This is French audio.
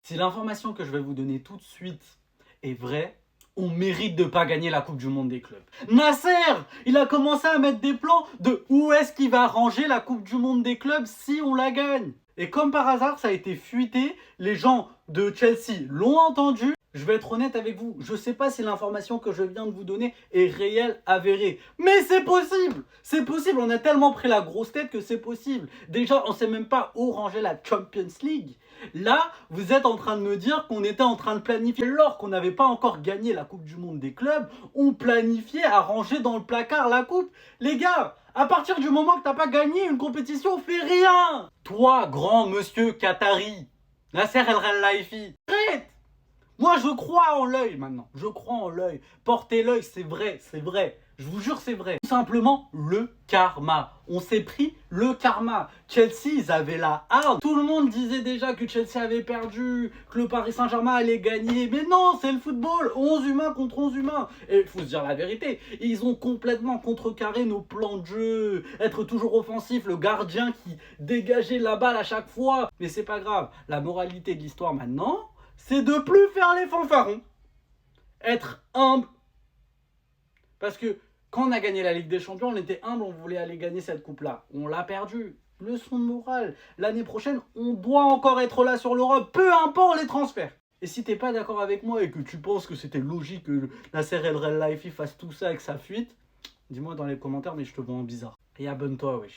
Si l'information que je vais vous donner tout de suite est vraie, on mérite de pas gagner la Coupe du Monde des clubs. Nasser, il a commencé à mettre des plans de où est-ce qu'il va ranger la Coupe du Monde des clubs si on la gagne. Et comme par hasard, ça a été fuité, les gens de Chelsea l'ont entendu. Je vais être honnête avec vous, je ne sais pas si l'information que je viens de vous donner est réelle, avérée. Mais c'est possible. C'est possible, on a tellement pris la grosse tête que c'est possible. Déjà, on ne sait même pas où ranger la Champions League. Là, vous êtes en train de me dire qu'on était en train de planifier, alors qu'on n'avait pas encore gagné la Coupe du Monde des clubs, on planifiait à ranger dans le placard la coupe. Les gars, à partir du moment que t'as pas gagné une compétition, fais rien. Toi, grand monsieur Qatari, Nasser El Khelaifi, arrête. Moi, je crois en l'œil maintenant. Je crois en l'œil. Portez l'œil, c'est vrai, c'est vrai. Je vous jure, c'est vrai. Tout simplement, le karma. On s'est pris le karma. Chelsea, ils avaient la harde. Tout le monde disait déjà que Chelsea avait perdu, que le Paris Saint-Germain allait gagner. Mais non, c'est le football. 11 humains contre 11 humains. Et il faut se dire la vérité. Ils ont complètement contrecarré nos plans de jeu. Être toujours offensif, le gardien qui dégageait la balle à chaque fois. Mais c'est pas grave. La moralité de l'histoire maintenant, c'est de plus faire les fanfarons. Être humble. Parce que quand on a gagné la Ligue des Champions, on était humble, on voulait aller gagner cette coupe-là. On l'a perdu. Leçon de morale. L'année prochaine, on doit encore être là sur l'Europe, peu importe les transferts. Et si t'es pas d'accord avec moi et que tu penses que c'était logique que Nasser El Khelaifi fasse tout ça avec sa fuite, dis-moi dans les commentaires, mais je te vois en bizarre. Et abonne-toi, wesh.